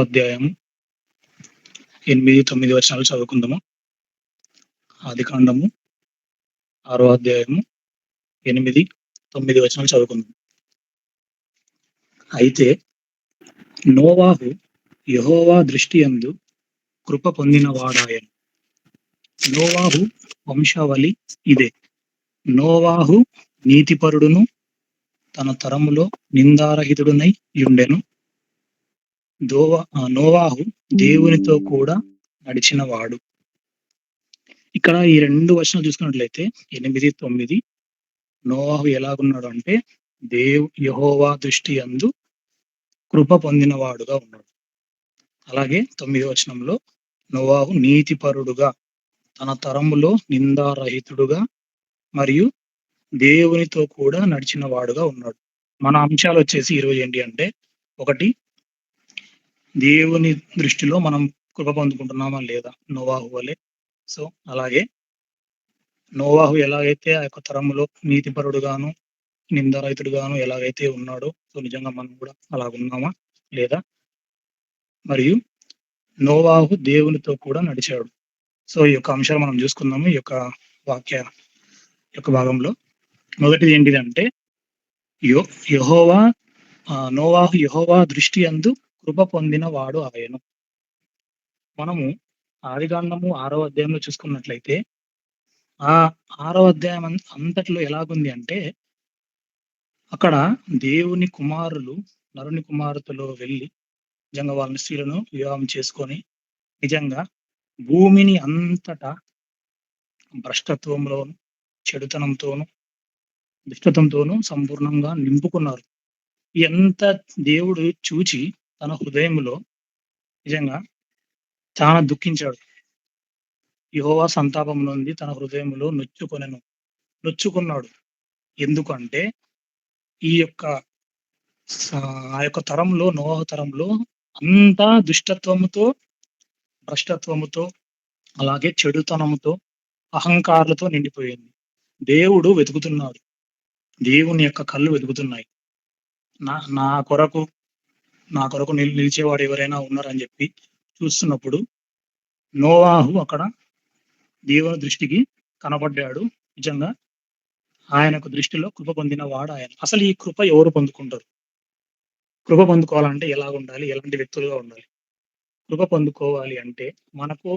అధ్యాయము 8, 9 వచనాలు చదువుకుందాము. ఆదికాండము 6 అధ్యాయము 8, 9 వచనాలు చదువుకుందాం. అయితే నోవాహు యెహోవా దృష్టియందు కృప పొందినవాడాయెను. నోవాహు వంశావళి ఇదే. నోవాహు నీతిపరుడును తన తరములో నిందారహితుడునై యుండెను. నోవాహు దేవునితో కూడా నడిచినవాడు. ఇక్కడ ఈ 2 వచనాలు చూసుకున్నట్లయితే 8, 9 నోవాహు ఎలాగున్నాడు అంటే యెహోవా దృష్టి యందు కృప పొందినవాడుగా ఉన్నాడు. అలాగే 9 వచనంలో నోవాహు నీతిపరుడుగా తన తరములో నిందారహితుడుగా మరియు దేవునితో కూడా నడిచిన వాడుగా ఉన్నాడు. మన అంశాలు వచ్చేసి ఈరోజు ఏంటి అంటే, ఒకటి, దేవుని దృష్టిలో మనం కృప పొందుకుంటున్నామా లేదా నోవాహు వలె. సో అలాగే నోవాహు ఎలాగైతే ఆ యొక్క తరములో నీతిపరుడుగాను నిందారహితుడుగాను ఎలాగైతే ఉన్నాడో, సో నిజంగా మనం కూడా అలాగున్నామా లేదా. మరియు నోవాహు దేవునితో కూడా నడిచాడు. సో ఈ యొక్క అంశాలు మనం చూసుకుందాము ఈ యొక్క వాక్య యొక్క భాగంలో. మొదటిది ఏంటిదంటే నోవాహు యెహోవా దృష్టి యందు కృప పొందిన వాడు ఆయను. మనము ఆదికాండము 6వ అధ్యాయంలో చూసుకున్నట్లయితే ఆ 6వ అధ్యాయం అంతట్లో ఎలాగుంది అంటే, అక్కడ దేవుని కుమారులు నరుని కుమార్తెలో వెళ్ళి నిజంగా వాళ్ళ స్త్రీలను వివాహం చేసుకొని నిజంగా భూమిని అంతటా భ్రష్టత్వంలోను, చెడుతనంతోను, దుష్టతంతోను సంపూర్ణంగా నింపుకున్నారు. ఎంత దేవుడు చూచి తన హృదయంలో నిజంగా చాలా దుఃఖించాడు. యెహోవా సంతాపం నుండి తన హృదయంలో నొచ్చుకున్నాడు. ఎందుకంటే ఈ యొక్క ఆ యొక్క తరంలో, నోవాహు తరంలో అంతా దుష్టత్వముతో, భ్రష్టత్వముతో, అలాగే చెడుతనముతో, అహంకారాలతో నిండిపోయింది. దేవుడు వెతుకుతున్నాడు. దేవుని యొక్క కళ్ళు వెతుకుతున్నాయి. నా కొరకు నిలిచేవాడు ఎవరైనా ఉన్నారని చెప్పి చూస్తున్నప్పుడు నోవాహు అక్కడ దేవుని దృష్టికి కనబడ్డాడు. నిజంగా ఆయనకు దృష్టిలో కృప పొందిన వాడు ఆయన. అసలు ఈ కృప ఎవరు పొందుకుంటారు? కృప పొందుకోవాలంటే ఎలా ఉండాలి? ఎలాంటి వ్యక్తులుగా ఉండాలి? కృప పొందుకోవాలి అంటే మనకు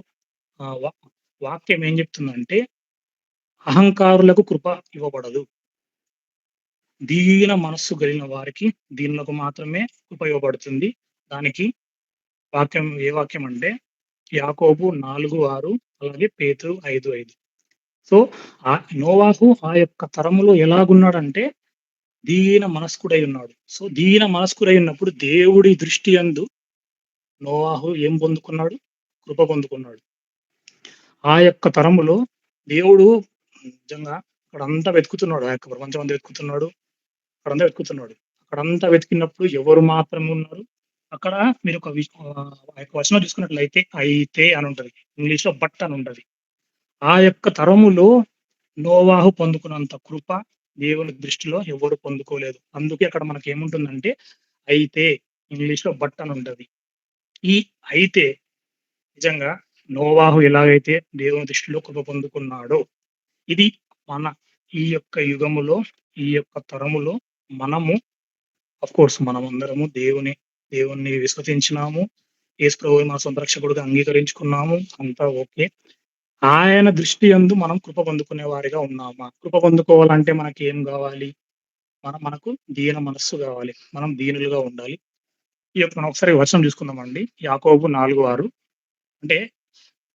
వాక్యం ఏం చెప్తుందంటే, అహంకారులకు కృప ఇవ్వబడదు. దీన మనస్సు కలిగిన వారికి, దీనులకు మాత్రమే కృప ఇవ్వబడుతుంది. దానికి ఏ వాక్యం అంటే యాకోబు 4:6 అలాగే పేతురు 5:5. సో నోవాహు ఆ యొక్క తరములో ఎలాగున్నాడంటే దీన మనస్కుడై ఉన్నాడు. సో దీన మనస్కుడై ఉన్నప్పుడు దేవుడి దృష్టి యందు నోవాహు ఏం పొందుకున్నాడు? కృప పొందుకున్నాడు. ఆ యొక్క తరములో దేవుడు నిజంగా అక్కడంతా వెతుకుతున్నాడు. ఆ యొక్క ప్రపంచం అంతా వెతుకుతున్నాడు. అక్కడంతా వెతికినప్పుడు ఎవరు మాత్రమే ఉన్నారు? అక్కడ మీరు ఒక వచనం చూసుకున్నట్లయితే అయితే అని ఉంటది. ఇంగ్లీష్ లో బట్ అని ఉంటది. ఆ యొక్క తరములో నోవాహు పొందుకున్నంత కృప దేవుని దృష్టిలో ఎవరు పొందుకోలేదు. అందుకే అక్కడ మనకి ఏముంటుందంటే అయితే, ఇంగ్లీష్ లో బట్ అని ఉంటది. ఈ అయితే నిజంగా నోవాహు ఎలాగైతే దేవుని దృష్టిలో కృప పొందుకున్నాడో, ఇది మన ఈ యొక్క యుగములో, ఈ యొక్క తరములో మనము ఆఫ్‌కోర్స్ మనమందరము దేవుణ్ణి విశ్వసించినాము. యేసు ప్రభువుని మన సొంత రక్షకుడుగా అంగీకరించుకున్నాము. అంతా ఓకే. ఆయన దృష్టి యందు మనం కృప పొందుకునే వారిగా ఉన్నామా? కృప పొందుకోవాలంటే మనకి ఏం గావాలి? మనకు దీన మనస్సు గావాలి. మనం దీనులుగా ఉండాలి. మనం ఒకసారి వచనం చూసుకుందామండి. యాకోబు 4:6. అంటే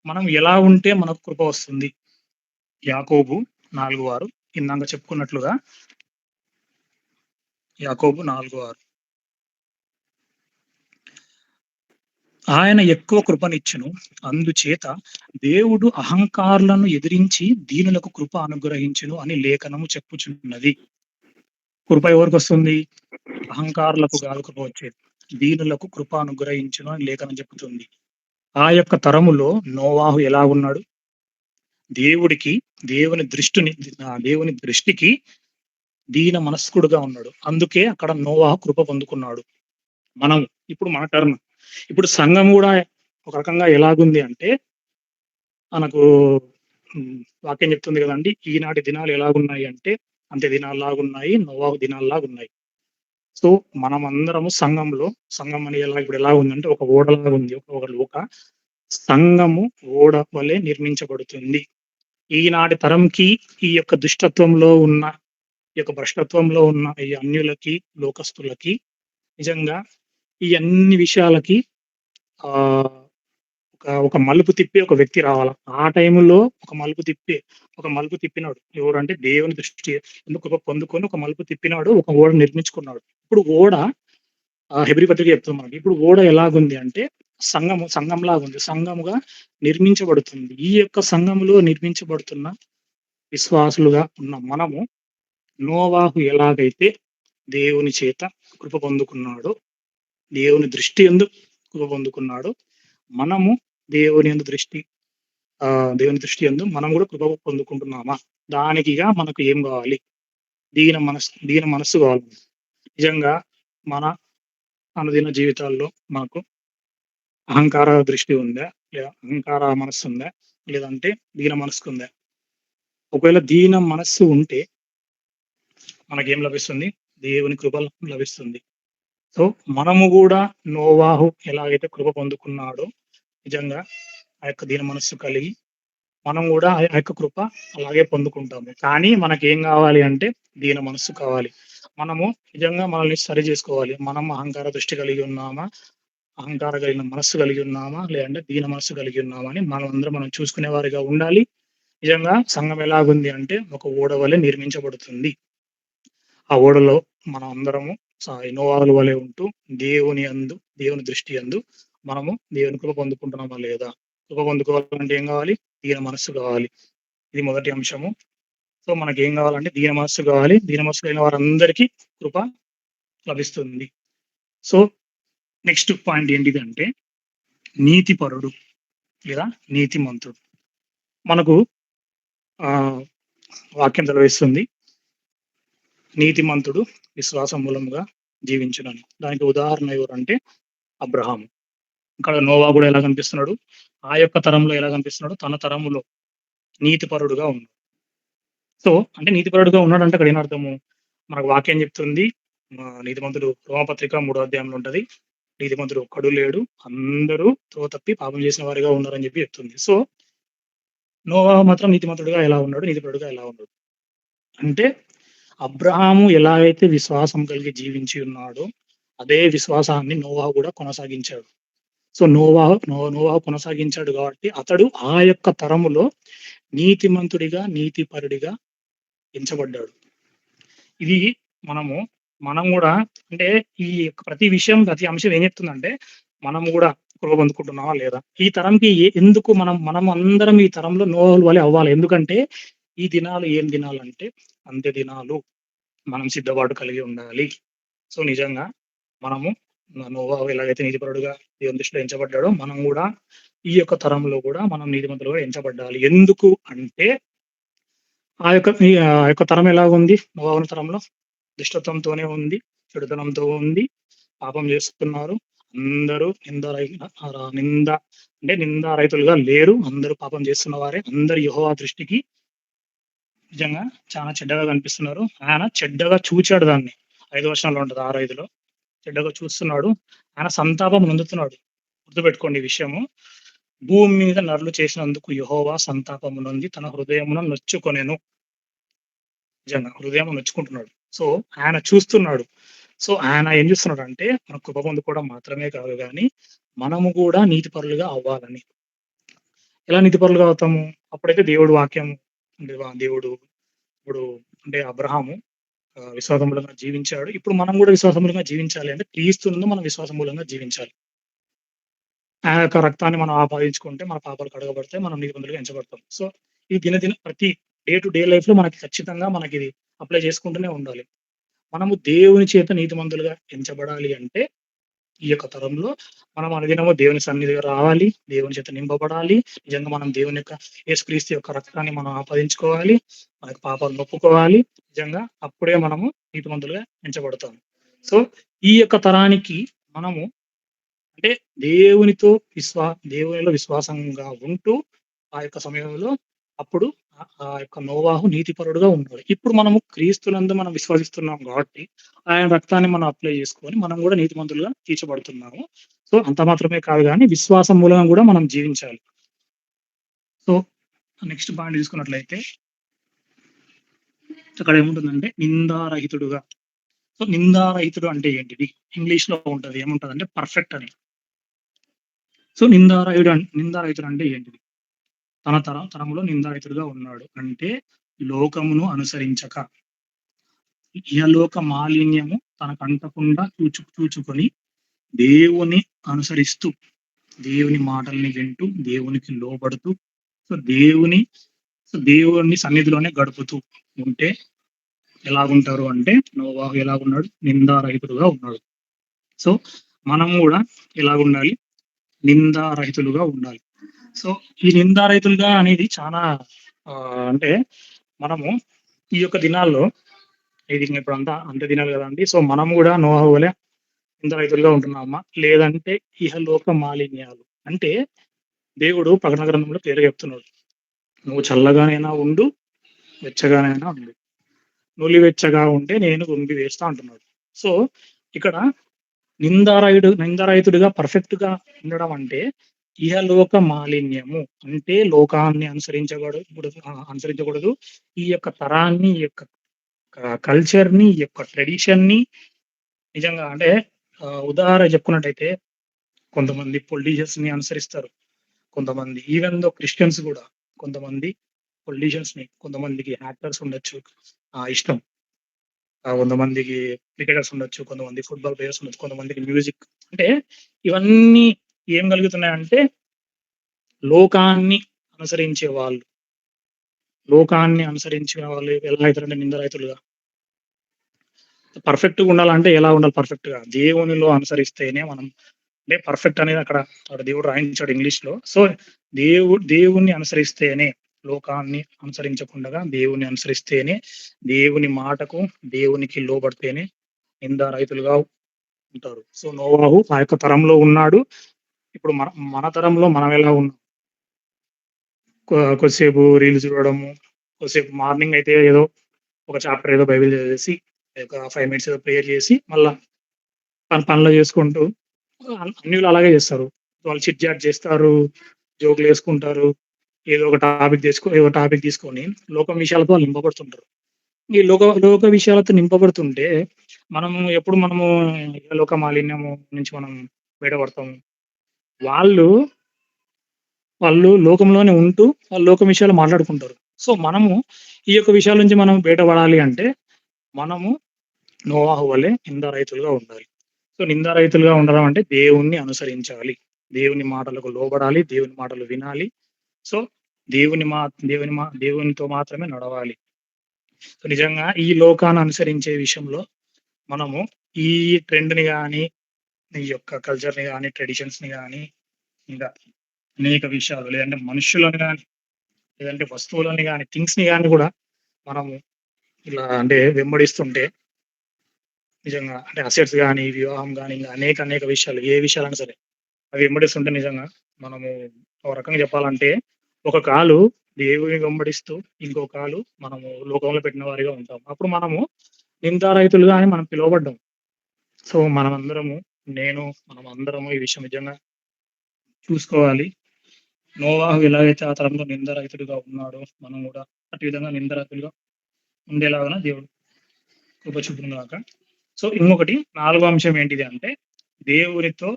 మనం ఎలా ఉంటే మనకు కృప వస్తుంది? యాకోబు 4:6 ఇందాక చెప్పుకున్నట్లుగా యాకోబు 4:6 ఆయన ఎక్కువ కృపనిచ్చును. అందుచేత దేవుడు అహంకారులను ఎదిరించి దీనులకు కృప అనుగ్రహించును అని లేఖనము చెప్పుచున్నది. కృప ఎవరికొస్తుంది? అహంకారులకు కాదు కృప వచ్చేది. దీనులకు కృప అనుగ్రహించును అని లేఖనం చెప్పుతుంది. ఆ యొక్క తరములో నోవాహు ఎలా ఉన్నాడు? దేవుని దృష్టికి దీన మనస్కుడుగా ఉన్నాడు. అందుకే అక్కడ నోవాహు కృప పొందుకున్నాడు. మనం ఇప్పుడు మన టర్న్. ఇప్పుడు సంఘం గూడా ఒక రకంగా ఎలాగుంది అంటే మనకు వాక్యం చెప్తుంది గదండీ! ఈనాటి దినాలు ఎలాగున్నాయి అంటే అంత్య దినాల్లాగున్నాయి, నోవహు దినాల్లాగున్నాయి. సో, మనమందరము సంఘం అని ఇప్పుడు ఎలా ఉందంటే ఒక ఓడలాగా ఉంది. ఒక సంఘము ఓడ వలె నిర్మించబడుతుంది. ఈనాటి తరంకి ఈ యొక్క దుష్టత్వంలో ఉన్న, ఈ యొక్క భ్రష్టత్వంలో ఉన్న ఈ అన్యులకి, లోకస్తులకి నిజంగా ఈ అన్ని విషయాలకి ఆహ్, ఒక మలుపు తిప్పే ఒక వ్యక్తి రావాల. ఆ టైంలో ఒక మలుపు తిప్పినాడు. ఎవరంటే దేవుని దృష్టి ఎందుకు కృప పొందుకొని ఒక మలుపు తిప్పినాడు. ఒక ఓడ నిర్మించుకున్నాడు. ఇప్పుడు ఓడ హెబ్రీ పత్రిక చెప్తుంది మనకి. ఇప్పుడు ఓడ ఎలాగుంది అంటే సంఘంలాగుంది. సంఘముగా నిర్మించబడుతుంది. ఈ యొక్క సంఘములో నిర్మించబడుతున్న విశ్వాసులుగా ఉన్న మనము నోవాహు ఎలాగైతే దేవుని చేత కృప పొందుకున్నాడో, దేవుని దృష్టి యందు కృప పొందుకున్నాడో, మనము దేవుని యందు దృష్టి దేవుని దృష్టి యందు మనం గూడా కృప పొందుకుంటున్నామా? దానికిగా మనకు ఏం గావాలి? దీన మనస్సు గావాలి. నిజంగా మన అనుదిన జీవితాల్లో మనకు అహంకార దృష్టి ఉందా? లేదా అహంకార మనస్సుందా? లేదంటే దీన మనస్కుందా? ఒకవేళ దీన మనస్సు ఉంటే మనకేం లభిస్తుంది? దేవుని కృప లభిస్తుంది. సో, మనము గూడా నోవాహు ఎలాగైతే కృప పొందుకున్నాడో నిజంగా ఆ యొక్క దీన మనస్సు కలిగి మనం గూడా ఆ యొక్క కృప అలాగే పొందుకుంటాము. కానీ మనకేం గావాలి అంటే దీన మనస్సు కావాలి. మనము నిజంగా మనల్ని సరి జేసుకోవాలి. మనం అహంకార దృష్టి కలిగి ఉన్నామా? అహంకారం కలిగిన మనస్సు కలిగి ఉన్నామా? లేదంటే దీన మనస్సు కలిగి ఉన్నామా? అని మనమందరం మనం చూసుకునే వారిగా ఉండాలి. నిజంగా సంఘం ఎలాగుంది అంటే ఒక ఓడ వలె నిర్మించబడుతుంది. ఆ ఓడలో మనమందరము నోవాహుల వలె ఉంటూ దేవుని దృష్టి యందు మనము దేవుని కృప పొందుకుంటున్నామా లేదా? కృప పొందుకోవాలంటే ఏం గావాలి? దీన మనస్సు గావాలి. ఇది మొదటి అంశము. సో, మనకేం గావాలంటే దీన మనస్సు గావాలి. దీన మనస్సు కలిగిన వారందరికీ కృప లభిస్తుంది. సో, నెక్స్ట్ పాయింట్ ఏంటిదంటే నీతిపరుడు లేదా నీతిమంతుడు. మనకు ఆహ్, వాక్యం సెలవిస్తుంది. నీతిమంతుడు విశ్వాసం మూలముగా జీవించునని. దానికి ఉదాహరణ ఎవరంటే అబ్రహాము. ఇక్కడ నోవా గూడా ఎలా కనిపిస్తున్నాడు? ఆ యొక్క తరంలో ఎలా కనిపిస్తున్నాడు? తన తరములో నీతిపరుడుగా ఉన్నాడు. సో, అంటే నీతిపరుడుగా ఉన్నాడంటే అక్కడ ఏమర్థము? మనకు వాక్యం చెప్తుంది. నీతిమంతుడు రోమపత్రిక 3 అధ్యాయంలో ఉంటది. నీతిమంతుడు ఒక్కడు లేడు. అందరూ త్రోవ తప్పి పాపం చేసిన వారిగా ఉన్నారని చెప్పి చెప్తుంది. సో, నోవా మాత్రం నీతిమంతుడుగా ఎలా ఉన్నాడు? నీతిపరుడుగా ఎలా ఉన్నాడు? అంటే అబ్రహాము ఎలా అయితే విశ్వాసం కలిగి జీవించి ఉన్నాడో, అదే విశ్వాసాన్ని నోవాహు కూడా కొనసాగించాడు. సో, నోవాహు కొనసాగించాడు కాబట్టి, అతడు ఆ యొక్క తరములో నీతిమంతుడిగా, నీతిపరుడిగా ఎంచబడ్డాడు. ఇది మనము మనం గూడా అంటే ఈ యొక్క ప్రతి అంశం ఏం చెప్తుందంటే, మనము గూడా కృప పొందుకుంటున్నామా లేదా? ఈ తరంకి ఎందుకు మనం అందరం ఈ తరంలో నోవాహుల వలె అవ్వాలి. ఎందుకంటే, ఈ దినాలు ఏం దినాలంటే అంత్య దినాలు. మనం సిద్ధపాటు కలిగి ఉండాలి. సో, నిజంగా మనము నోవాహు ఎలాగైతే నీతిపరుడుగా దేవుని దృష్టిలో ఎంచబడ్డాడో, మనం గూడా ఈ యొక్క తరంలో గూడా మనం నీతిమంతులుగా ఎంచబడ్డాలి. ఎందుకు అంటే, ఆ యొక్క తరం ఎలాగుంది? నోవాహుల తరంలో దుష్టత్వంతోనే ఉంది. చెడుతనంతో ఉంది. పాపం చేస్తున్నారు. అందరూ నిందారహితులుగా లేరు. అందరూ పాపం చేస్తున్న వారే. అందరూ యెహోవా దృష్టికి నిజంగా చాలా చెడ్డగా కనిపిస్తున్నారు. ఆయన చెడ్డగా చూచాడు దాన్ని. 5 వచనంలో ఉంటది. 6:5లో చెడ్డగా చూస్తున్నాడు. ఆయన సంతాపం నొందుతున్నాడు. గుర్తుపెట్టుకోండి ఈ విషయము. భూమి మీద నరులు చేసినందుకు యెహోవా సంతాపము నొంది తన హృదయమున నొచ్చుకొనెను. నిజంగా హృదయం నొచ్చుకుంటున్నాడు. సో, ఆయన చూస్తున్నాడు. సో, ఆయన ఏం చూస్తున్నాడంటే, మన కృప పొందుకోవడం మాత్రమే కాదు గానీ, మనము గూడా నీతిపరులుగా అవ్వాలని. ఎలా నీతిపరులుగా అవుతాము? అప్పుడైతే దేవుడు వాక్యం అంటే దేవుడు ఇప్పుడు అంటే అబ్రహాము విశ్వాసం మూలంగా జీవించాడు. ఇప్పుడు మనం గూడా విశ్వాసం మూలంగా జీవించాలి అంటే, క్రీస్తునందు మనం విశ్వాసం మూలంగా జీవించాలి. ఆయన యొక్క రక్తాన్ని మనం ఆపాదించుకుంటే, మన పాపాలు కడగబడతాయి. మనం నీతిమంతులుగా ఎంచబడతాం. సో, ఈ ప్రతి డే టు డే లైఫ్‌లో మనకి ఖచ్చితంగా మనకిది అప్లై చేసుకుంటూనే ఉండాలి. మనము దేవుని చేత నీతిమంతులుగా ఎంచబడాలి అంటే, ఈ యొక్క తరంలో మనం అనుదినము దేవుని సన్నిధిగా రావాలి. దేవుని చేత నింపబడాలి. నిజంగా మనం దేవుని యొక్క యేసుక్రీస్తు యొక్క రక్తాన్ని మనం ఆపాదించుకోవాలి. మనకు పాపాలను ఒప్పుకోవాలి. నిజంగా అప్పుడే మనము నీతిమంతులుగా ఎంచబడతాము. సో, ఈ యొక్క తరానికి మనము అంటే దేవునితో దేవునిలో విశ్వాసంగా ఉంటూ ఆ యొక్క సమయంలో అప్పుడు ఆ యొక్క నోవాహు నీతిపరుడుగా ఉన్నాడు. ఇప్పుడు మనము క్రీస్తునందు మనం విశ్వసిస్తున్నాం కాబట్టి, ఆయన రక్తాన్ని మనం అప్లై చేసుకొని మనం గూడా నీతిమంతులుగా తీర్చబడుతున్నాము. సో, అంత మాత్రమే కాదు గానీ విశ్వాసం మూలంగా గూడా మనం జీవించాలి. సో, నెక్స్ట్ పాయింట్ తీసుకున్నట్లయితే అక్కడ ఏముంటుందంటే నిందారహితుడుగా. సో, నిందారహితుడు అంటే ఏంటిది? ఇంగ్లీష్‌లో ఉంటది. ఏముంటదంటే పర్ఫెక్ట్ అని. సో, నిందారహితుడు అంటే ఏంటిది? తన తరములో నిందారహితుడుగా ఉన్నాడు. అంటే లోకమును అనుసరించక, ఇహలోక మాలిన్యము తనకంటకుండా చూచుకొని దేవుని అనుసరిస్తూ, దేవుని మాటల్ని వింటూ, దేవునికి లోబడుతూ, సో, దేవుని సన్నిధిలోనే గడుపుతూ ఉంటే ఎలాగుంటారు అంటే నోవాహు ఎలాగున్నాడు? నిందారహితుడుగా ఉన్నాడు. సో, మనం గూడా ఎలాగుండాలి? నిందారహితులుగా ఉండాలి. సో, ఈ నిందారహితులుగా అనేది చానా అంటే మనము ఈ యొక్క దినాల్లో ఇది ఇప్పుడంతా అంత్య దినాలు గదండీ! సో, మనం గూడా నోవాహు వలె నిందారహితులుగా ఉంటున్నామా? లేదంటే ఇహలోక మాలిన్యాలు అంటే దేవుడు ప్రకటన గ్రంథంలో క్లియర్‌గా చెప్తున్నాడు. "నువ్వు చల్లగానైనా ఉండు, వెచ్చగానైనా ఉండు. నులివెచ్చగా ఉంటే నేను కుంగివేస్తా" అంటున్నాడు. సో, ఇక్కడ నిందారహితుడిగా పర్ఫెక్ట్‌గా ఉండడం అంటే, ఇహలోక మాలిన్యము. అంటే లోకాన్ని అనుసరించకూడదు. ఈ యొక్క తరాన్ని, ఈ యొక్క కల్చర్‌ని, ఈ యొక్క ట్రెడిషన్‌ని నిజంగా అంటే ఉదాహరణ చెప్పుకున్నట్టయితే కొంతమంది పొలిటీషియన్స్‌ని అనుసరిస్తారు. కొంతమంది ఈవెన్ దో క్రిస్టియన్స్ గూడా కొంతమంది పొలిటీషియన్స్‌ని, కొంతమందికి యాక్టర్స్ ఉండొచ్చు ఇష్టం. కొంతమందికి క్రికెటర్స్ ఉండొచ్చు. కొంతమంది ఫుట్‌బాల్ ప్లేయర్స్ ఉండొచ్చు. కొంతమందికి మ్యూజిక్ అంటే ఇవన్నీ ఏం కలుగుతున్నాయంటే లోకాన్ని అనుసరించే వాళ్ళు. లోకాన్ని అనుసరించిన వాళ్ళు ఎలా అయితారంటే నిందరహితులుగా. పర్ఫెక్ట్‌గా ఉండాలంటే ఎలా ఉండాలి పర్ఫెక్ట్‌గా? దేవునిలో అనుసరిస్తేనే మనం అంటే పర్ఫెక్ట్ అనేది అక్కడ దేవుడు రాయించాడు ఇంగ్లీష్‌లో. సో, దేవుణ్ణి అనుసరిస్తేనే లోకాన్ని అనుసరించకుండగా దేవుణ్ణి అనుసరిస్తేనే, దేవుని మాటకు, దేవునికి లోబడితేనే నిందారహితులుగా ఉంటారు. సో, నోవాహు ఆ యొక్క తరంలో ఉన్నాడు. ఇప్పుడు మన తరంలో మనం ఎలా ఉన్నాం? కొద్దిసేపు రీల్స్ చూడడము, కొద్దిసేపు మార్నింగ్ అయితే ఏదో ఒక చాప్టర్ ఏదో బైబిల్ చదివేసి, ఒక 5 మినిట్స్ ఏదో ప్రేయర్ చేసి, మళ్ళా పనులు చేసుకుంటూ అన్యులు అలాగే చేస్తారు. వాళ్ళు చిట్ చాట్ చేస్తారు, జోకులేసుకుంటారు. ఏదో టాపిక్ తీసుకొని లోకం విషయాలతో వాళ్ళు నింపబడుతుంటారు. ఈ లోక విషయాలతో నింపబడుతుంటే, మనము లోక మాలిన్యము నుంచి మనం బయటపడతాము. వాళ్ళు, వాళ్ళు లోకంలోనే ఉంటూ, వాళ్ళు లోకం విషయాలు మాట్లాడుకుంటారు. సో, మనము ఈ యొక్క విషయాల నుంచి మనం బయటపడాలి అంటే, మనము నోవాహు వలె నిందారహితులుగా ఉండాలి. సో, నిందారహితులుగా ఉండడం అంటే దేవుణ్ణి అనుసరించాలి. దేవుని మాటలకు లోబడాలి. దేవుని మాటలు వినాలి. సో, దేవుని మా దేవునితో మాత్రమే నడవాలి. సో, నిజంగా ఈ లోకాన్ని అనుసరించే విషయంలో మనము ఈ ట్రెండ్‌ని గాని, ఈ యొక్క కల్చర్‌ని గాని, ట్రెడిషన్స్‌ని గాని, ఇంకా అనేక విషయాలు లేదంటే మనుషులను గాని, లేదంటే వస్తువులని గాని, థింగ్స్‌ని గాని గూడా మనము ఇలా అంటే వెంబడిస్తుంటే నిజంగా అంటే అసెట్స్ గాని, వివాహం గాని, ఇంకా అనేక విషయాలు ఏ విషయాలైనా సరే అవి వెంబడిస్తుంటే నిజంగా మనము ఒక రకంగా చెప్పాలంటే ఒక కాలు దేవుని వెంబడిస్తూ, ఇంకో కాలు మనము లోకంలో పెట్టిన వారిగా ఉంటాం. అప్పుడు మనము నిందారహితులుగా అని మనం పిలువబడ్డాం. సో, మనమందరము ఈ విషయం నిజంగా చూసుకోవాలి. నోవాహు ఎలాగైతే ఆ తరంలో నిందారహితుడిగా ఉన్నాడో, మనం గూడా అట్టి విధంగా నిందారహితులుగా ఉండేలాగాన దేవుడు కృప చూపునుగాక. సో, ఇంకొకటి నాలుగో అంశం ఏంటిది అంటే, దేవునితో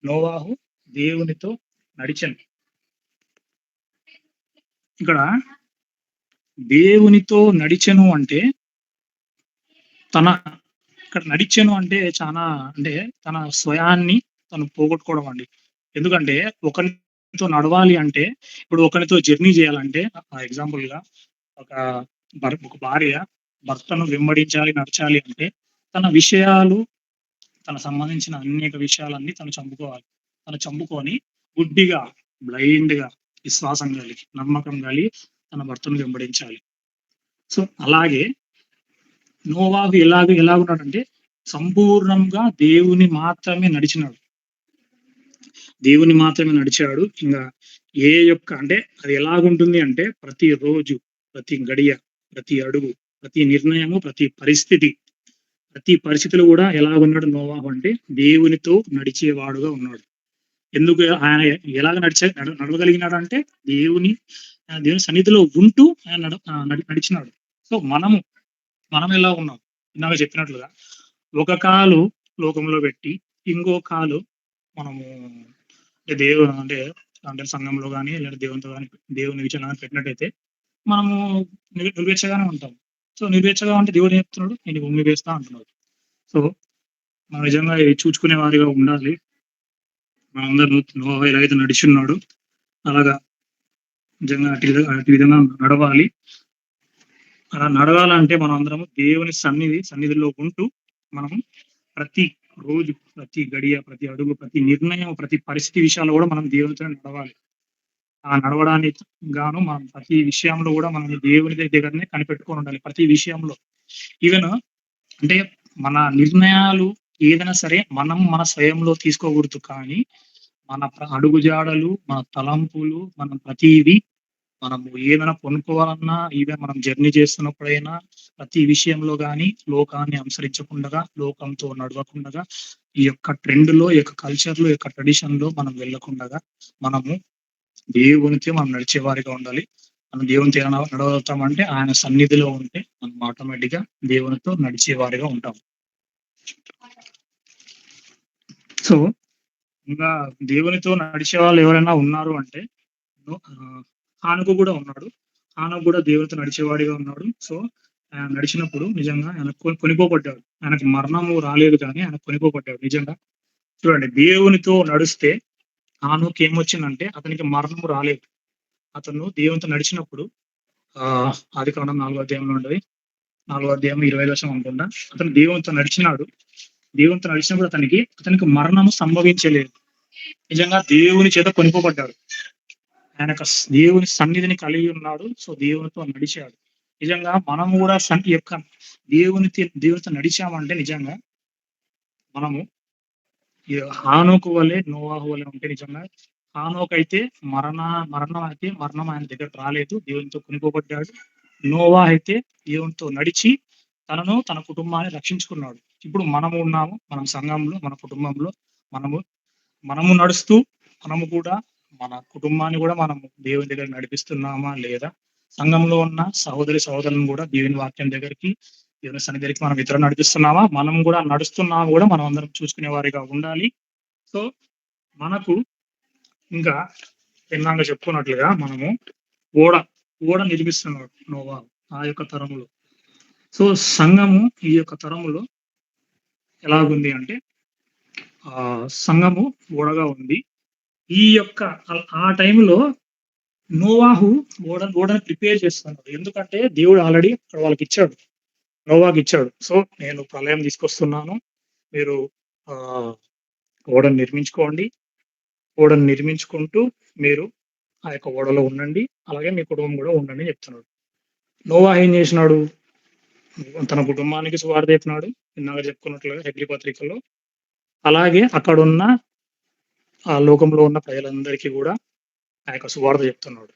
నోవాహు దేవునితో నడిచెను. ఇక్కడ దేవునితో నడిచెను అంటే, తన ఇక్కడ నడిచెను అంటే చానా అంటే తన స్వయాన్ని తను పోగొట్టుకోవడం అండి. ఎందుకంటే ఒకనితో నడవాలి అంటే, ఇప్పుడు ఒకనితో జర్నీ చేయాలంటే ఎగ్జాంపుల్‌గా ఒక ఒక భార్య భర్తను వెంబడించాలి, నడచాలి అంటే తన విషయాలు, తనకు సంబంధించిన అనేక విషయాలన్నీ తను చంపుకోవాలి. తను చంపుకొని గుడ్డిగా, బ్లైండ్‌గా విశ్వాసం కలిగి, నమ్మకం కలిగి తన భర్తను వెంబడించాలి. సో, అలాగే నోవాహు ఎలాగున్నాడంటే సంపూర్ణంగా దేవుని మాత్రమే నడిచినాడు. దేవుని మాత్రమే నడిచాడు. ఇంగా అంటే అది ఎలాగుంటుంది అంటే ప్రతి రోజు, ప్రతి గడియ, ప్రతి అడుగు, ప్రతి నిర్ణయము, ప్రతి పరిస్థితి, ప్రతి పరిస్థితిలో గూడా ఎలాగున్నాడు నోవాహు అంటే దేవునితో నడిచేవాడుగా ఉన్నాడు. ఎందుకు ఆయన ఎలాగ నడవగలిగినాడంటే దేవుని సన్నిధిలో ఉంటూ ఆయన నడిచినాడు. సో, మనం ఎలా ఉన్నాం? ఇందాక చెప్పినట్లుగా ఒక కాలు లోకంలో పెట్టి, ఇంకో కాలు మనము అంటే అంటే అంటే సంఘంలో గాని, లేదా దేవునితో గాని, దేవుని విషయంలో గాని పెట్టినట్టయితే మనము నిర్వేచ్ఛగానే ఉంటాం. సో, నిర్వేచ్ఛగా అంటే దేవుడు ఏం చెప్తున్నాడు? నేను ఉమ్మి వేస్తా అంటున్నాడు. సో, మనం నిజంగా ఇది చూచుకునే వారిగా ఉండాలి. మనందరూ నోవహు ఎలాగైతే నడిచున్నాడో అలాగా నిజంగా అటు విధంగా నడవాలి. అలా నడవాలంటే మనమందరము దేవుని సన్నిధిలో ఉంటూ మనము ప్రతి రోజు, ప్రతి గడియ, ప్రతి అడుగు, ప్రతి నిర్ణయం, ప్రతి పరిస్థితి విషయాల్లో గూడా మనం దేవునితోనే నడవాలి. ఆ నడవడానికి గాను మనం ప్రతి విషయంలో గూడా మనం దేవుని దగ్గరనే కనిపెట్టుకొనుండాలి. ప్రతి విషయంలో. ఈవెన్ అంటే మన నిర్ణయాలు ఏదైనా సరే మనం మన స్వయంలో తీసుకోకూడదు కానీ, మన అడుగుజాడలు, మన తలంపులు, మనం ప్రతీది మనము ఏదైనా కొనుక్కోవాలన్నా, ఈవెన్ మనం జర్నీ చేస్తున్నప్పుడైనా, ప్రతి విషయంలో గాని లోకాన్ని అనుసరించకుండగా, లోకంతో నడవకుండగా, ఈ యొక్క ట్రెండ్‌లో, ఈ యొక్క కల్చర్‌లో, ఈ యొక్క ట్రెడిషన్‌లో మనం వెళ్ళకుండగా, మనము దేవునితో మనం నడిచేవారిగా ఉండాలి. మనం దేవునితో ఎలా నడవగలుగుతామంటే, ఆయన సన్నిధిలో ఉంటే మనం ఆటోమేటిక్‌గా దేవునితో నడిచేవారిగా ఉంటాం. సో, ఇంకా దేవునితో నడిచేవాళ్ళు ఎవరైనా ఉన్నారు అంటే హానోకు గూడా ఉన్నాడు. హానోకు గూడా దేవునితో నడిచేవాడిగా ఉన్నాడు. సో, ఆయన నడిచినప్పుడు నిజంగా ఆయన కొనిపోబడ్డాడు. ఆయనకి మరణము రాలేదు కానీ ఆయన కొనిపోబడ్డాడు నిజంగా. చూడండి దేవునితో నడుస్తే హానోకేమొచ్చిందంటే అతనికి మరణము రాలేదు. అతను దేవునితో నడిచినప్పుడు ఆదికాండం 4 అధ్యాయంలో ఉంటది. 4 అధ్యాయం 25 వచనం అనుకుంటా. అతను దేవునితో నడిచినాడు. దేవునితో నడిచినప్పుడు అతనికి మరణము సంభవించలేదు. నిజంగా దేవుని చేత కొనిపోబడ్డాడు. ఆయనకు దేవుని సన్నిధిని కలిగి ఉన్నాడు. సో, దేవునితో నడిచాడు. నిజంగా మనము గూడా దేవునితో నడిచామంటే నిజంగా మనము హానోకు వలె, నోవాహు వలె ఉంటే నిజంగా హానోకైతే మరణం ఆయన దగ్గరకు రాలేదు. దేవునితో కొనిపోబడ్డాడు. నోవాహు అయితే దేవునితో నడిచి తనను, తన కుటుంబాన్ని రక్షించుకున్నాడు. ఇప్పుడు మనము ఉన్నాము. మన సంఘంలో, మన కుటుంబంలో మనము మనము నడుస్తూ మనము కూడా మన కుటుంబాన్ని గూడా మనము దేవుని దగ్గరికి నడిపిస్తున్నామా? లేదా? సంఘంలో ఉన్న సహోదరులను గూడా దేవుని వాక్యం దగ్గరికి, దేవుని సన్నిధి దగ్గరికి మనం ఇతరులను నడిపిస్తున్నామా? మనం గూడా నడుస్తున్నామా గూడా మనం అందరం చూసుకునే వారిగా ఉండాలి. సో, మనకు ఇంకా ఇందాక చెప్పుకున్నట్లుగా మనము ఓడ, ఓడ నిర్మిస్తున్నాడు నోవాహు ఆ యొక్క తరములో. సో, సంఘము ఈ యొక్క తరములో ఎలాగుంది అంటే సంఘము ఓడగా ఉంది. ఈ యొక్క ఆ టైంలో నోవాహు ఓడని ప్రిపేర్ చేస్తున్నాడు. ఎందుకంటే దేవుడు ఆల్రెడీ అక్కడ వాళ్ళకిచ్చాడు. నోవాహుకిచ్చాడు. సో, నేను ప్రళయం తీసుకొస్తున్నాను. మీరు ఆహ్, ఓడను నిర్మించుకోండి. ఓడను నిర్మించుకుంటూ మీరు ఆ యొక్క ఓడలో ఉండండి. అలాగే మీ కుటుంబం గూడా ఉండండి అని చెప్తున్నాడు. నోవాహు ఏం చేసినాడు? తన కుటుంబానికి సువార్త చెప్పినాడు. ఇందాక చెప్పుకున్నట్లుగా హెబ్రీ పత్రికలో. అలాగే అక్కడున్న ఆ లోకంలో ఉన్న ప్రజలందరికీ గూడా ఆ యొక్క సువార్త చెప్తున్నాడు.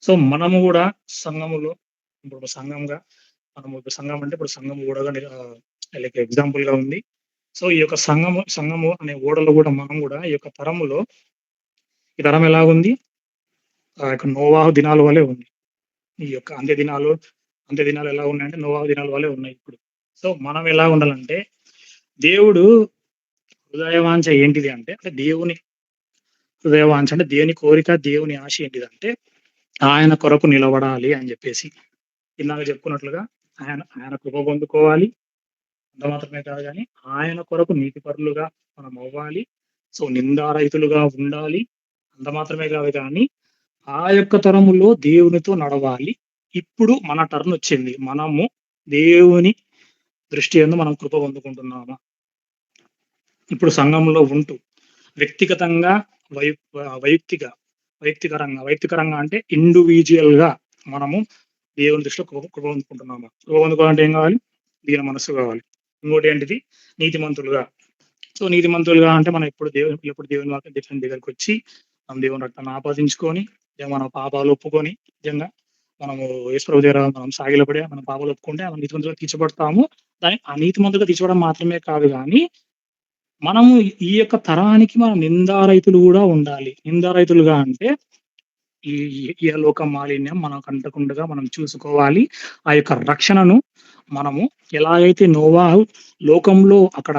సో, మనము గూడా సంఘములో ఇప్పుడు సంఘంగా మనము ఇప్పుడు సంఘం అంటే ఇప్పుడు సంఘం ఓడగా లైక్ ఎగ్జాంపుల్‌గా ఉంది. సో, ఈ యొక్క సంఘము అనే ఓడలో గూడా మనం గూడా ఈ యొక్క తరములో ఈ తరం ఎలాగుంది? ఆ యొక్క నోవాహు దినాల వలె ఉంది. ఈ యొక్క అంత్య దినాలు ఎలా ఉన్నాయంటే నోవాహు దినాల వలె ఉన్నాయి ఇప్పుడు. సో, మనం ఎలా ఉండాలంటే దేవుడు హృదయవాంఛ ఏంటిది అంటే, దేవుని హృదయవాంఛ అంటే దేవుని కోరిక, దేవుని ఆశ ఏంటిదంటే ఆయన కొరకు నిలబడాలి అని జెప్పేసి. ఇందాక చెప్పుకున్నట్లుగా ఆయన కృప పొందుకోవాలి. అంత మాత్రమే కాదు గానీ, ఆయన కొరకు నీతిపరులుగా మనం అవ్వాలి. సో, నిందారహితులుగా ఉండాలి. అంత మాత్రమే కాదు కానీ, ఆ యొక్క తరములో దేవునితో నడవాలి. ఇప్పుడు మన టర్న్ వచ్చింది. మనము దేవుని దృష్టి యందు మనం కృప పొందుకుంటున్నామా? ఇప్పుడు సంఘంలో ఉంటూ వ్యక్తిగతంగా వై వైయక్తికరంగా అంటే ఇండివిడ్యుయల్‌గా మనము దేవుని దృష్టిలో కృప పొందుకుంటున్నామా? కృప పొందుకోవాలంటే ఏం కావాలి? దీన మనస్సు కావాలి. ఇంకోటి ఏంటిది? నీతిమంతులుగా సో, నీతిమంతులుగా అంటే మనం ఎప్పుడు దేవుని వాక్యం దగ్గరకొచ్చి, మనం దేవుని రక్తాన్ని ఆపాదించుకొని, మన పాపాలు ఒప్పుకొని, నిజంగా మనము యేసుప్రభు దగ్గర మనం సాగిలపడి మన పాపాలు ఒప్పుకుంటే మనం నీతిమంతులుగా తీర్చబడతాము. ఆ నీతిమంతులుగా తీర్చబడడం మాత్రమే కాదు గానీ, మనము ఈ యొక్క తరానికి మనం నిందారహితులు గూడా ఉండాలి. నిందారహితులుగా అంటే ఈ ఇహలోక మాలిన్యం మనకు అంటకుండగా మనం చూసుకోవాలి. ఆ యొక్క రక్షణను మనము ఎలాగైతే నోవాహు లోకంలో అక్కడ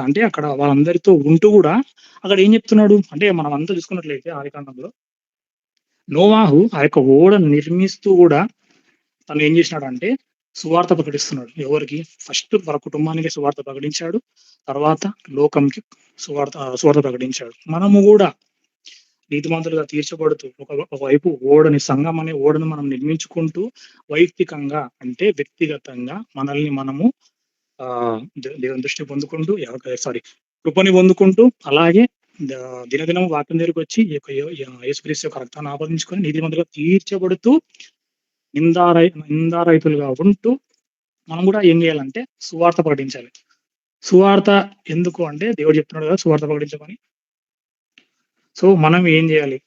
వాళ్ళందరితో ఉంటూ గూడా అక్కడ ఏం చెప్తున్నాడు? అంటే మనమంతా చూసుకున్నట్లయితే ఆదికాండంలో నోవాహు ఆ యొక్క ఓడను నిర్మిస్తూ గూడా తను ఏం చేసినాడంటే సువార్త ప్రకటిస్తున్నాడు. ఎవరికి? ఫస్ట్ వాళ్ళ కుటుంబానికి సువార్త ప్రకటించాడు. తర్వాత లోకంకి సువార్త ప్రకటించాడు. మనము గూడా నీతిమంతులుగా తీర్చబడుతూ ఒకవైపు సంఘం అనే ఓడను మనం నిర్మించుకుంటూ వైయక్తికంగా అంటే వ్యక్తిగతంగా మనల్ని మనము దేవుని దృష్టి పొందుకుంటూ కృపని పొందుకుంటూ అలాగే దినదినం వాక్యం దగ్గరకొచ్చి ఈ యొక్క యేసుక్రీస్తు యొక్క రక్తాన్ని ఆపాదించుకొని నీతిమంతులుగా తీర్చబడుతూ నిందారహితులుగా ఉంటూ మనం కూడా ఏం చేయాలంటే సువార్త ప్రకటించాలి. సువార్త ఎందుకు అంటే దేవుడు చెప్తున్నాడు కదా సువార్త ప్రకటించమని. సో మనం ఏం చేయాలి?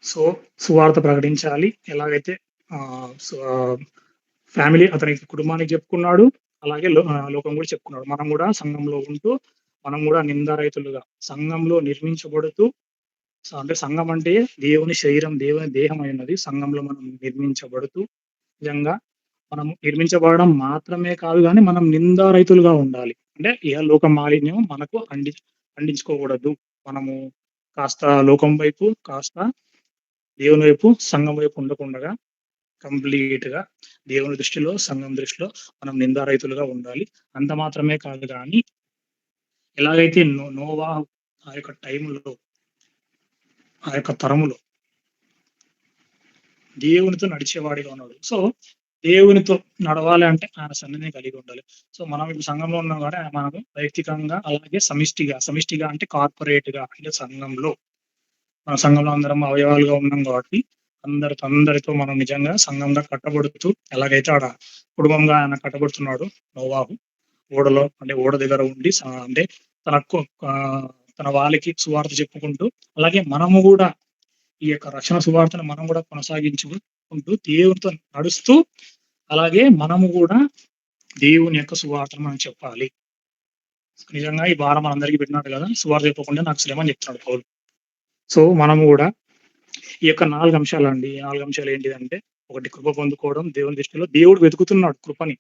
సో సువార్త ప్రకటించాలి. ఎలాగైతే ఫ్యామిలీ అతనికి కుటుంబానికి చెప్పుకున్నాడు. అలాగే లోకం కూడా చెప్పుకున్నాడు. మనం కూడా సంఘంలో ఉంటూ మనం కూడా నిందారహితులుగా సంఘంలో నిర్మించబడుతూ అంటే సంఘం అంటే దేవుని శరీరం, దేవుని దేహం అయినది. సంఘంలో మనం నిర్మించబడుతూ నిజంగా మనం నిర్మించబడడం మాత్రమే కాదు గానీ మనం నిందారహితులుగా ఉండాలి. అంటే ఇహలోక మాలిన్యం మనకు అంటించుకోకూడదు. మనము కాస్త లోకం వైపు, కాస్త దేవుని వైపు, సంఘం వైపు ఉండకుండగా కంప్లీట్‌గా దేవుని దృష్టిలో, సంఘం దృష్టిలో మనం నిందారహితులుగా ఉండాలి. అంత మాత్రమే కాదు గానీ ఎలాగైతే నోవాహు ఆ యొక్క టైంలో, ఆ యొక్క తరములో దేవునితో నడిచేవాడిగా ఉన్నాడు. సో, దేవునితో నడవాలి అంటే ఆయన సన్నిధిని కలిగి ఉండాలి. సో, మనం ఇప్పుడు సంఘంలో ఉన్నాం కాబట్టి మనకు వైయక్తికంగా అలాగే సమిష్టిగా అంటే కార్పొరేట్‌గా అంటే మన సంఘంలో అందరం అవయవాలుగా ఉన్నాం కాబట్టి అందరితో మనం నిజంగా సంఘంగా కట్టబడుతూ ఎలాగైతే కుటుంబంగా ఆయన కట్టబడుతున్నాడు నోవాహు ఓడలో అంటే ఓడ దగ్గర ఉండి అంటే తనకు తన వాళ్ళకి సువార్త చెప్పుకుంటూ అలాగే మనము గూడా ఈ యొక్క రక్షణ సువార్తను మనం కూడా కొనసాగించుకుంటూ దేవునితో నడుస్తూ అలాగే మనము కూడా దేవుని యొక్క సువార్తను మనం చెప్పాలి. నిజంగా ఈ భారం మనందరికీ పెట్టినాడు కదా! సువార్త చెప్పకుండా నాకు శ్రమ అని చెప్తున్నాడు పౌలు. సో, మనము కూడా ఈ యొక్క 4 అంశాలండి. ఈ 4 అంశాలు ఏంటిదంటే, ఒకటి కృప పొందుకోవడం దేవుని దృష్టిలో దేవుడు వెతుకుతున్నాడు కృపని.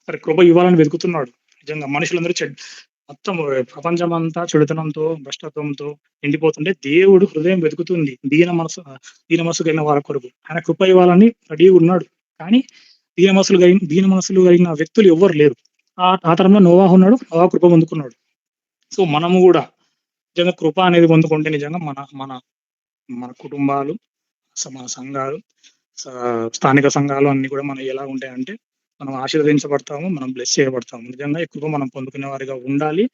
సరే కృప ఇవ్వాలని వెతుకుతున్నాడు. నిజంగా మనుషులందరూ మొత్తం ప్రపంచమంతా చెడుతనంతో, భ్రష్టత్వంతో నిండిపోతుంటే దేవుడు హృదయం వెతుకుతుంది. దీన మనసు కలిగిన వారి కొరకు. ఆయన కృప ఇవ్వాలని రెడీగా ఉన్నాడు. కానీ దీన మనసులు కలిగిన వ్యక్తులు ఎవ్వరు లేరు. ఆ తరంలో నోవాహు ఉన్నాడు. నోవాహు కృప పొందుకున్నాడు. సో, మనము గూడా నిజంగా కృప అనేది పొందుకుంటే నిజంగా మన మన మన కుటుంబాలు, మన సంఘాలు, స్థానిక సంఘాలు అన్నీ కూడా మనయి ఎలా ఉంటాయంటే, మనం ఆశీర్వదించబడతాము. మనం బ్లెస్ చేయబడతాము. నిజంగా ఈ కృప మనం పొందుకునే వారిగా ఉండాలి.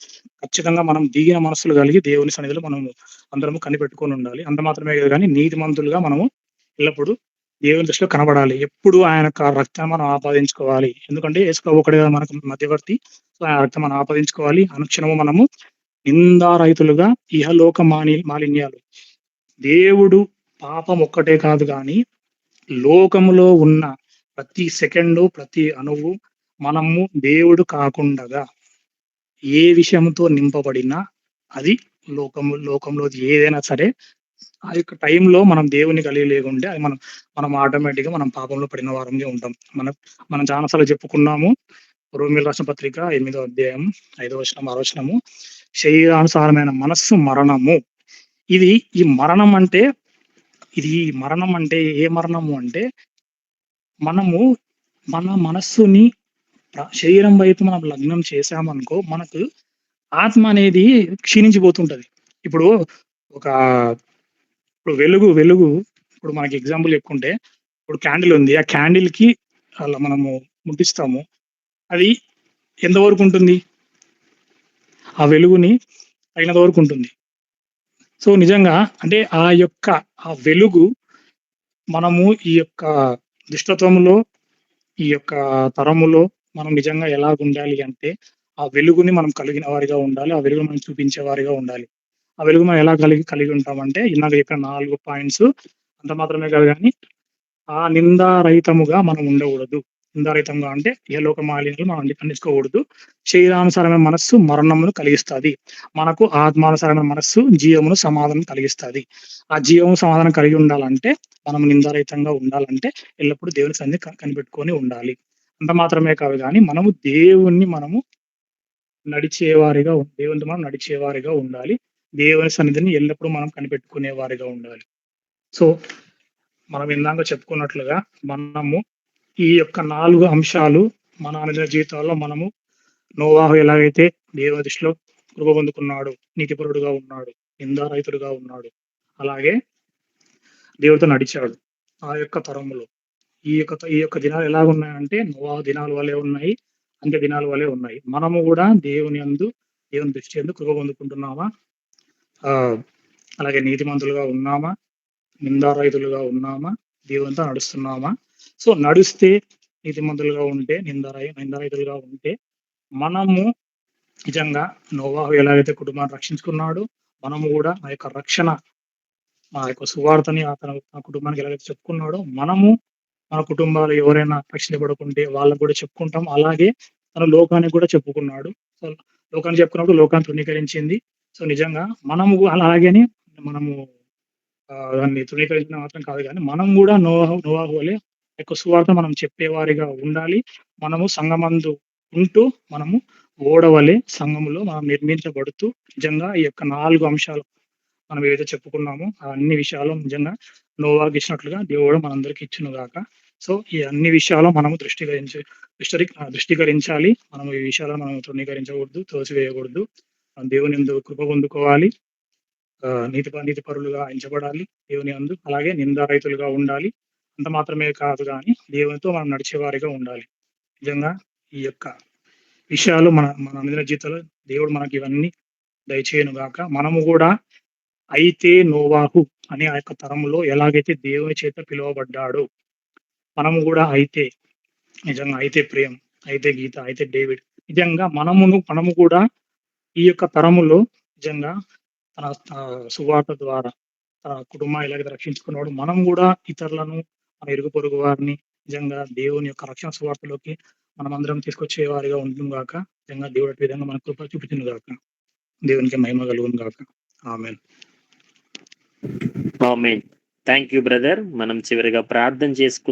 ఖచ్చితంగా మనం దీన మనస్సులు కలిగి దేవుని సన్నిధిలో మనము అందరము కనిపెట్టుకొని ఉండాలి. అంత మాత్రమే కాదు గానీ నీతిమంతులుగా మనము ఎల్లప్పుడూ దేవుని దృష్టిలో కనబడాలి. ఎప్పుడు ఆయన యొక్క రక్తాన్ని మనం ఆపాదించుకోవాలి. ఎందుకంటే యేసు ప్రభు ఒక్కడే కదా మనకు మధ్యవర్తి. సో, ఆయన రక్తం మనం ఆపాదించుకోవాలి. అనుక్షణము మనము నిందారహితులుగా ఇహలోక మాలిన్యాలు దేవుడు పాపం ఒక్కటే కాదు గానీ, లోకములో ఉన్న ప్రతి సెకండు, ప్రతి అణువు మనము దేవుడు కాకుండగా ఏ విషయంతో నింపబడినా అది లోకంలోది ఏదైనా సరే, ఆ యొక్క టైంలో మనం దేవుడిని కలిగి లేకుంటే అది మనం ఆటోమేటిక్‌గా మనం పాపంలో పడిన వారంగా ఉంటాం. మనం చాలా సార్లు చెప్పుకున్నాము. రోమీయులకు రాసిన పత్రిక 8వ అధ్యాయం 5వ వచనం, 6వ వచనము. శరీరానుసారమైన మనస్సు మరణము. ఈ మరణం అంటే ఏ మరణము అంటే మనము మన మనస్సుని శరీరం వైపు మనం లగ్నం చేశామనుకో మనకు ఆత్మ అనేది క్షీణించిపోతుంటది. ఇప్పుడు ఒక వెలుగు ఇప్పుడు మనకి ఎగ్జాంపుల్ చెప్పుకుంటే ఇప్పుడు క్యాండిల్ ఉంది. ఆ క్యాండిల్‌కి అలా మనము ముట్టిస్తాము. అది ఎంతవరకు ఉంటుంది? ఆ వెలుగుని తగినంత వరకు ఉంటుంది. సో, నిజంగా అంటే ఆ వెలుగు మనము ఈ యొక్క దుష్టత్వంలో, ఈ యొక్క తరములో మనం నిజంగా ఎలాగుండాలి అంటే, ఆ వెలుగుని మనం కలిగిన వారిగా ఉండాలి. ఆ వెలుగును మనం చూపించే వారిగా ఉండాలి. ఆ వెలుగు మనం ఎలా కలిగి ఉంటామంటే ఇందాక చెప్పిన 4 పాయింట్స్ అంత మాత్రమే కాదు గానీ, ఆ నిందారహితముగా మనం ఉండకూడదు. నిందారహితంగా అంటే ఇహలోక మాలిన్యాలు మనం అందించుకోకూడదు. శరీరానుసారమైన మనస్సు మరణమును కలిగిస్తది. మనకు ఆత్మానుసారమైన మనస్సు జీవమును, సమాధానం కలిగిస్తది. ఆ జీవము, సమాధానం కలిగి ఉండాలంటే మనం నిందారహితంగా ఉండాలంటే ఎల్లప్పుడూ దేవుని సన్నిధిని కనిపెట్టుకొని ఉండాలి. అంత మాత్రమే కాదు గానీ, మనము దేవునితో మనం నడిచేవారిగా ఉండాలి. దేవుని సన్నిధిని ఎల్లప్పుడూ మనం కనిపెట్టుకునే వారిగా ఉండాలి. సో, మనం ఇందాక చెప్పుకున్నట్లుగా మనము ఈ యొక్క 4 అంశాలు మన అనుదిన జీవితాల్లో మనము నోవాహు ఎలాగైతే దేవుని దృష్టిలో కృప పొందుకున్నాడు, నీతిపరుడుగా ఉన్నాడు, నిందారహితుడుగా ఉన్నాడు. అలాగే దేవుడితో నడిచాడు. ఆ యొక్క తరములో ఈ యొక్క దినాలు ఎలాగున్నాయంటే నోవాహు దినాల వలె ఉన్నాయి. అంత్య దినాల వలె ఉన్నాయి. మనము గూడా దేవుని దృష్టి యందు కృప పొందుకుంటున్నామా? ఆహ్, అలాగే నీతిమంతులుగా ఉన్నామా? నిందారహితులుగా ఉన్నామా? దేవునితో నడుస్తున్నామా? సో, నడిస్తే నీతిమంతులుగా ఉంటే, నిందారహితులుగా ఉంటే, మనము నిజంగా నోవాహు ఎలాగైతే కుటుంబాన్ని రక్షించుకున్నాడో, మనము గూడా ఆ యొక్క రక్షణ, ఆ యొక్క సువార్తని ఆ కుటుంబానికి ఎలాగైతే చెప్పుకున్నాడో, మనము మన కుటుంబాలు ఎవరైనా రక్షించబడకుంటే వాళ్ళకి గూడా చెప్పుకుంటాం. అలాగే తను లోకానికి గూడా చెప్పుకున్నాడు. సో, లోకానికి చెప్పుకున్నప్పుడు లోకాన్ని తృణీకరించింది. సో, నిజంగా మనము అలాగని మనము దాన్ని తృణీకరించడం మాత్రం కాదు గానీ, మనం గూడా నోవాహు వలె యొక్క సువార్త మనం చెప్పేవారిగా ఉండాలి. మనము సంఘమందు ఉంటూ, మనము ఓడ వలె సంఘములో మనం నిర్మించబడుతూ, నిజంగా ఈ యొక్క 4 అంశాలు మనం ఏదైతే చెప్పుకున్నామో, ఆ అన్ని విషయాలు నిజంగా నోవాహుకిచ్చినట్లుగా దేవుడు మనందరికి ఇచ్చును గాక. సో, ఈ అన్ని విషయాలు మనము దృష్టీకరించాలి. మనం ఈ విషయాలను మనం తృణీకరించకూడదు, త్రోసివేయకూడదు. దేవుని యందు కృప పొందుకోవాలి. నీతిపరులుగా ఎంచబడాలి దేవుని యందు. అలాగే నిందారహితులుగా ఉండాలి. అంత మాత్రమే కాదు గానీ, దేవునితో మనం నడిచేవారిగా ఉండాలి. నిజంగా ఈ యొక్క విషయాలు మన మన అనుదిన జీవితంలో దేవుడు మనకి ఇవన్నీ దయచేయును గాక. మనము గూడా అయితే నోవాహు అనే ఆ యొక్క తరములో ఎలాగైతే దేవుని చేత పిలువబడ్డాడో, మనము గూడా అయితే నిజంగా అయితే ప్రేమ్, అయితే గీత, అయితే డేవిడ్ నిజంగా మనము కూడా ఈ యొక్క తరములో నిజంగా తన సువార్త ద్వారా తన కుటుంబాన్ని ఎలాగైతే రక్షించుకున్నాడో, మనం గూడా ఇతరులను, మన ఇరుగు పొరుగు వారిని నిజంగా దేవుని యొక్క రక్షణ సువార్తలోకి మనమందరం తీసుకొచ్చే వారిగా ఉందుము గాక. నిజంగా దేవుడు అట్టి విధంగా మనకు కృప చూపించును గాక. దేవునికి మహిమ కలుగును గాక. Amen. Amen. Thank you brother. మనం చివరిగా ప్రార్థన చేసుకుందాం.